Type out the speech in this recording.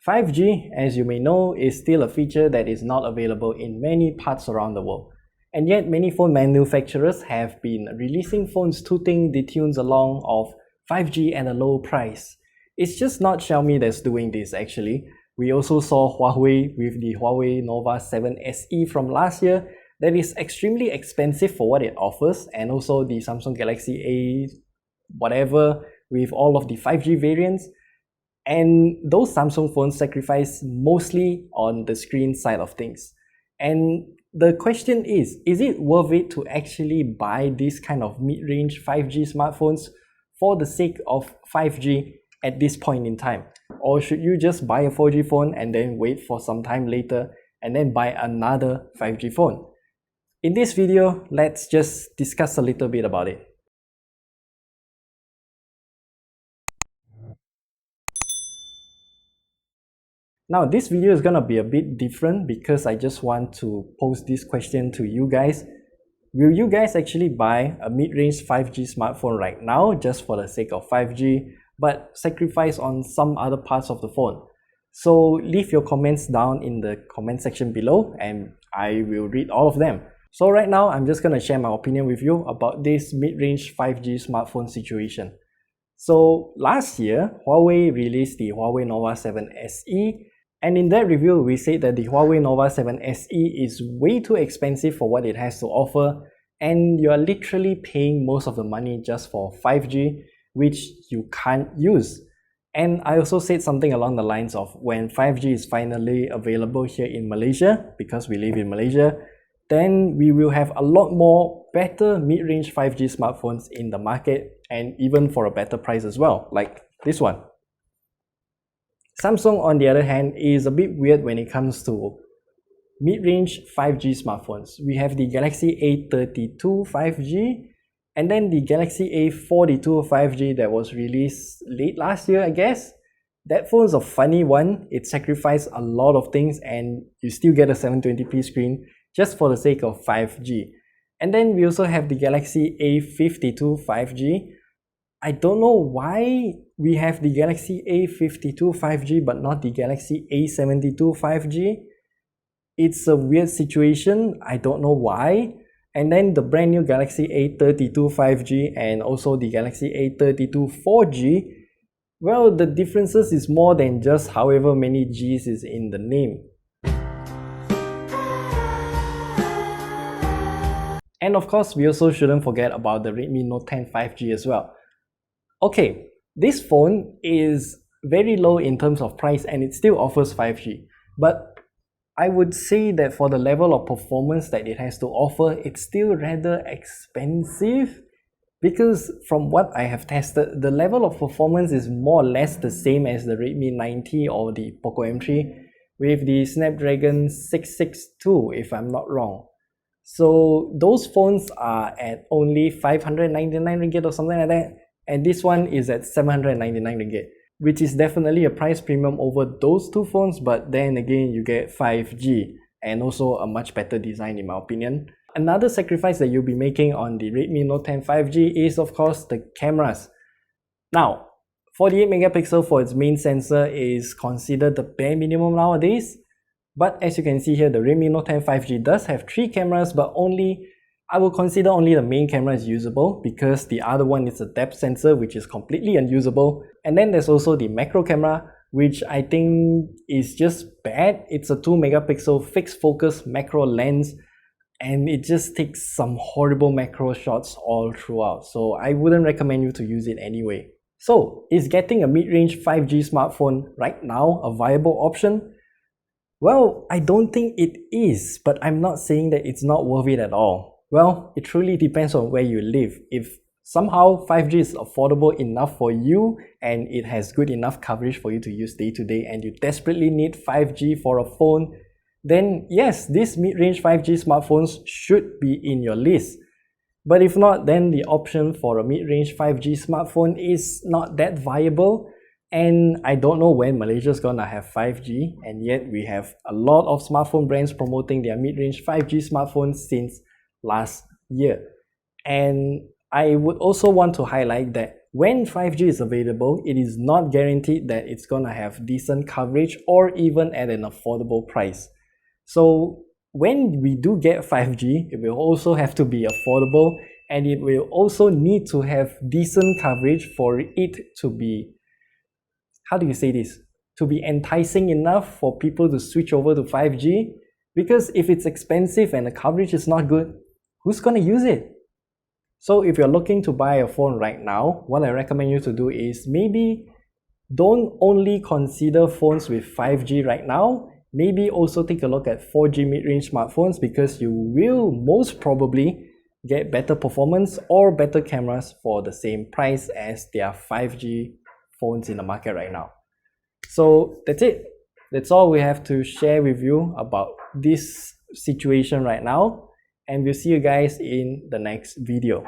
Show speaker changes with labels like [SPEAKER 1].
[SPEAKER 1] 5G, as you may know, is still a feature that is not available in many parts around the world. And yet many phone manufacturers have been releasing phones tooting the tunes along of 5G at a low price. It's just not Xiaomi that's doing this actually. We also saw Huawei with the Huawei Nova 7 SE from last year that is extremely expensive for what it offers, and also the Samsung Galaxy A whatever with all of the 5G variants. And those Samsung phones sacrifice mostly on the screen side of things. And the question is it worth it to actually buy this kind of mid-range 5G smartphones for the sake of 5G at this point in time? Or should you just buy a 4G phone and then wait for some time later and then buy another 5G phone? In this video, let's just discuss a little bit about it. Now, this video is gonna be a bit different because I just want to pose this question to you guys. Will you guys actually buy a mid-range 5G smartphone right now just for the sake of 5G, but sacrifice on some other parts of the phone? So leave your comments down in the comment section below and I will read all of them. So right now, I'm just gonna share my opinion with you about this mid-range 5G smartphone situation. So last year, Huawei released the Huawei Nova 7 SE, and in that review, we said that the Huawei Nova 7 SE is way too expensive for what it has to offer, and you are literally paying most of the money just for 5G, which you can't use. And I also said something along the lines of when 5G is finally available here in Malaysia, because we live in Malaysia, then we will have a lot more better mid-range 5G smartphones in the market, and even for a better price as well, like this one. Samsung, on the other hand, is a bit weird when it comes to mid-range 5G smartphones. We have the Galaxy A32 5G and then the Galaxy A42 5G that was released late last year, I guess. That phone's a funny one. It sacrificed a lot of things and you still get a 720p screen just for the sake of 5G. And then we also have the Galaxy A52 5G. I don't know why we have the Galaxy A52 5G but not the Galaxy A72 5G. It's a weird situation, I don't know why. And then the brand new Galaxy A32 5G and also the Galaxy A32 4G, well, the differences is more than just however many G's is in the name. And of course, we also shouldn't forget about the Redmi Note 10 5G as well. Okay, this phone is very low in terms of price and it still offers 5G, but I would say that for the level of performance that it has to offer, it's still rather expensive, because from what I have tested, the level of performance is more or less the same as the Redmi 90 or the Poco M3 with the Snapdragon 662 if I'm not wrong. So those phones are at only 599 ringgit or something like that, and this one is at 799 ringgit, which is definitely a price premium over those two phones, but then again you get 5G and also a much better design in my opinion. Another sacrifice that you'll be making on the Redmi Note 10 5G is of course the cameras. Now, 48 megapixel for its main sensor is considered the bare minimum nowadays, but as you can see here, the Redmi Note 10 5G does have 3 cameras, but I will consider only the main camera is usable because the other one is a depth sensor which is completely unusable. And then there's also the macro camera, which I think is just bad. It's a 2 megapixel fixed focus macro lens and it just takes some horrible macro shots all throughout. So I wouldn't recommend you to use it anyway. So is getting a mid-range 5G smartphone right now a viable option? Well, I don't think it is, but I'm not saying that it's not worth it at all. Well, it truly depends on where you live. If somehow 5G is affordable enough for you and it has good enough coverage for you to use day to day and you desperately need 5G for a phone, then yes, these mid-range 5G smartphones should be in your list. But if not, then the option for a mid-range 5G smartphone is not that viable. And I don't know when Malaysia's gonna have 5G, and yet we have a lot of smartphone brands promoting their mid-range 5G smartphones since last year. And I would also want to highlight that when 5G is available, it is not guaranteed that it's gonna have decent coverage or even at an affordable price. So when we do get 5G, it will also have to be affordable, and it will also need to have decent coverage for it to be, how do you say this? To be enticing enough for people to switch over to 5G. Because if it's expensive and the coverage is not good, who's gonna use it? So if you're looking to buy a phone right now, what I recommend you to do is maybe don't only consider phones with 5G right now, maybe also take a look at 4G mid-range smartphones, because you will most probably get better performance or better cameras for the same price as their 5G phones in the market right now. So that's it. That's all we have to share with you about this situation right now, and we'll see you guys in the next video.